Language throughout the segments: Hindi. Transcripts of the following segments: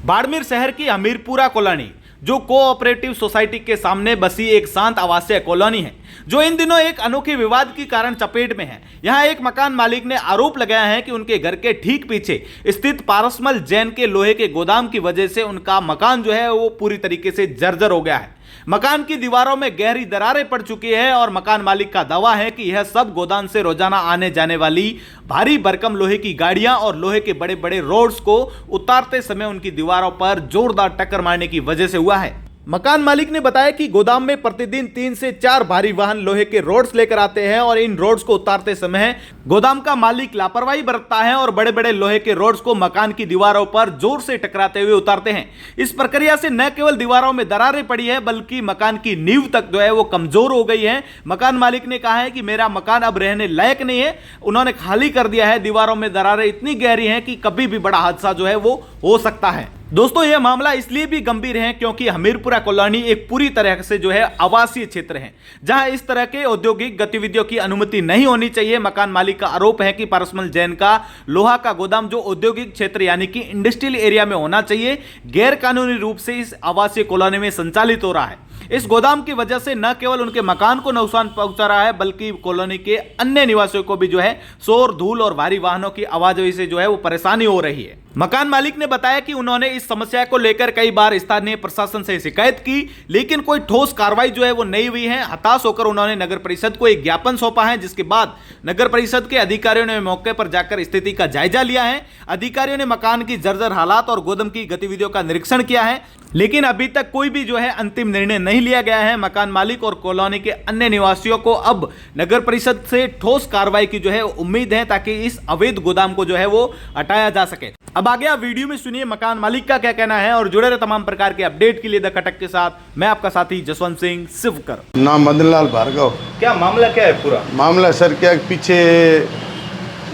बाड़मेर शहर की हमीरपुरा कॉलोनी जो कोऑपरेटिव सोसाइटी के सामने बसी एक शांत आवासीय कॉलोनी है, जो इन दिनों एक अनोखे विवाद के कारण चपेट में है। यहां एक मकान मालिक ने आरोप लगाया है कि उनके घर के ठीक पीछे स्थित पारसमल जैन के लोहे के गोदाम की वजह से उनका मकान जो है वो पूरी तरीके से जर्जर हो गया है। मकान की दीवारों में गहरी दरारें पड़ चुकी है और मकान मालिक का दावा है कि यह सब गोदाम से रोजाना आने जाने वाली भारी भरकम लोहे की गाड़ियां और लोहे के बड़े बड़े रोड्स को उतारते समय उनकी दीवारों पर जोरदार टक्कर मारने की वजह से हुआ है। मकान मालिक ने बताया कि गोदाम में प्रतिदिन 3 से 4 भारी वाहन लोहे के रोड्स लेकर आते हैं और इन रोड्स को उतारते समय गोदाम का मालिक लापरवाही बरतता है और बड़े बड़े लोहे के रोड्स को मकान की दीवारों पर जोर से टकराते हुए उतारते हैं। इस प्रक्रिया से न केवल दीवारों में दरारें पड़ी है बल्कि मकान की नींव तक जो है वो कमजोर हो गई है। मकान मालिक ने कहा है कि मेरा मकान अब रहने लायक नहीं है, उन्होंने खाली कर दिया है। दीवारों में दरारें इतनी गहरी हैं कि कभी भी बड़ा हादसा जो है वो हो सकता है। दोस्तों, यह मामला इसलिए भी गंभीर है क्योंकि हमीरपुरा कॉलोनी एक पूरी तरह से जो है आवासीय क्षेत्र है, जहां इस तरह के औद्योगिक गतिविधियों की अनुमति नहीं होनी चाहिए। मकान मालिक का आरोप है कि पारसमल जैन का लोहा का गोदाम जो औद्योगिक क्षेत्र यानी कि इंडस्ट्रियल एरिया में होना चाहिए, गैर कानूनी रूप से इस आवासीय कॉलोनी में संचालित हो रहा है। इस गोदाम की वजह से न केवल उनके मकान को नुकसान पहुंचा रहा है बल्कि कॉलोनी के अन्य निवासियों को भी जो है शोर, धूल और भारी वाहनों की आवाजाही से जो है वो परेशानी हो रही है। मकान मालिक ने बताया कि उन्होंने इस समस्या को लेकर कई बार स्थानीय प्रशासन से शिकायत की, लेकिन कोई ठोस कार्रवाई जो है वो नहीं हुई है। हताश होकर उन्होंने नगर परिषद को एक ज्ञापन सौंपा है, जिसके बाद नगर परिषद के अधिकारियों ने मौके पर जाकर स्थिति का जायजा लिया है। अधिकारियों ने मकान की जर्जर हालात और गोदाम की गतिविधियों का निरीक्षण किया है, लेकिन अभी तक कोई भी जो है अंतिम निर्णय नहीं लिया गया है। मकान मालिक और कॉलोनी के अन्य निवासियों को अब नगर परिषद से ठोस कार्रवाई की जो है उम्मीद है, ताकि इस अवैध गोदाम को जो है वो हटाया जा सके। अब आगे आप वीडियो में सुनिए मकान मालिक का क्या कहना है और जुड़े रहे तमाम प्रकार के अपडेट के लिए द कटक के साथ मैं आपका साथी जसवंत सिंह शिवकर। नाम मदन लाल भार्गव। क्या मामला क्या है पूरा? मामला सर क्या, पीछे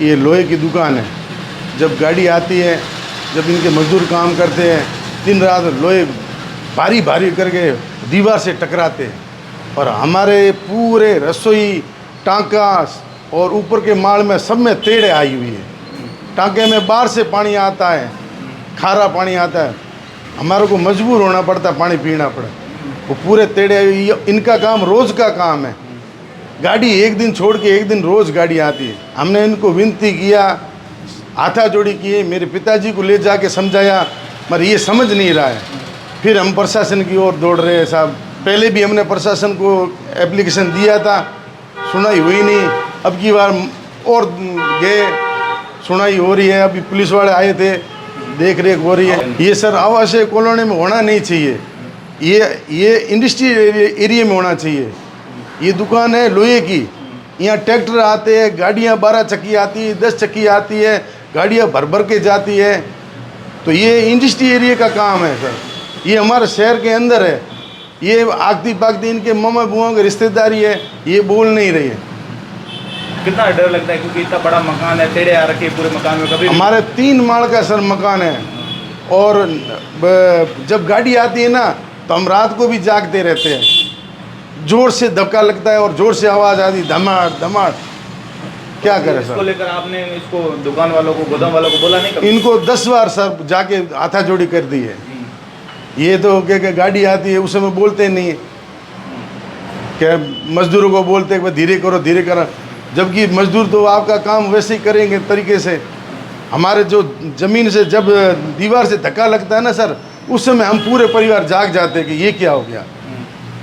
ये लोहे की दुकान है। जब गाड़ी आती है, जब इनके मजदूर काम करते हैं, दिन रात लोहे भारी भारी करके दीवार से टकराते हैं और हमारे पूरे रसोई, टांका और ऊपर के माल में सब में तेड़े आई हुई है। टांके में बाहर से पानी आता है, खारा पानी आता है, हमारे को मजबूर होना पड़ता है, पानी पीना पड़े। वो पूरे तेड़े, इनका काम रोज़ का काम है। गाड़ी एक दिन छोड़ के एक दिन रोज़ गाड़ी आती है। हमने इनको विनती किया, हाथा जोड़ी किए, मेरे पिताजी को ले जाके समझाया, मगर ये समझ नहीं रहा है। फिर हम प्रशासन की ओर दौड़ रहे हैं साहब। पहले भी हमने प्रशासन को एप्लीकेशन दिया था, सुनाई हुई नहीं। अब की बार और गए, सुनाई हो रही है। अभी पुलिस वाले आए थे, देख रेख हो रही है। ये सर आवासीय कॉलोनी में होना नहीं चाहिए, ये इंडस्ट्रियल एरिया में होना चाहिए। ये दुकान है लोहे की, यहाँ ट्रैक्टर आते हैं, गाड़ियाँ 12 चक्की आती है, 10 चक्की आती है, गाड़ियाँ भर भर के जाती है। तो ये इंडस्ट्री एरिया का काम है सर, ये हमारे शहर के अंदर है। ये आगती पागती इनके मामा बुआ की रिश्तेदारी है, ये बोल नहीं रही है। कितना डर लगता है क्योंकि इतना बड़ा मकान है, तेड़े आ रखे पूरे मकान में। कभी हमारे 3 माड़ का सर मकान है और जब गाड़ी आती है ना तो हम रात को भी जागते रहते हैं। जोर से धक्का लगता है और जोर से आवाज़ आती, धमाड़ धमाड़। क्या करें सर? इसको लेकर आपने इसको दुकान वालों को, गोदाम वालों को बोला नहीं कभी? इनको 10 बार सर जाके हाथा जोड़ी कर दी है। ये तो क्या गाड़ी आती है उस समय बोलते नहीं है, क्या मजदूरों को बोलते हैं धीरे करो धीरे करो, जबकि मजदूर तो आपका काम वैसे ही करेंगे तरीके से। हमारे जो ज़मीन से जब दीवार से धक्का लगता है ना सर, उस समय हम पूरे परिवार जाग जाते हैं कि ये क्या हो गया।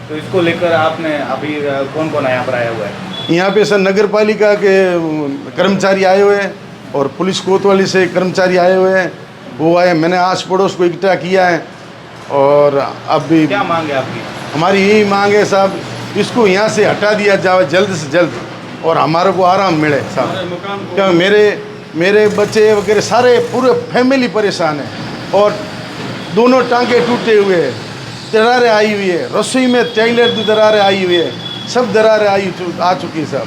तो इसको लेकर आपने अभी कौन कौन यहाँ पर आया हुआ है? यहाँ पे सर नगर पालिका के कर्मचारी आए हुए हैं और पुलिस कोतवाली से कर्मचारी आए हुए हैं, वो आए। मैंने आस पड़ोस को इकट्ठा किया है और अभी क्या मांग है आपकी? हमारी यही मांग है साहब, इसको यहाँ से हटा दिया जाए जल्द से जल्द और हमारे को आराम मिले साहब। क्या मेरे बच्चे वगैरह सारे पूरे फैमिली परेशान है और दोनों टांके टूटे हुए हैं, दरारें आई हुई है, रसोई में टॉयलेट की दरारें आई हुई है, सब दरारें आ चुकी है साहब।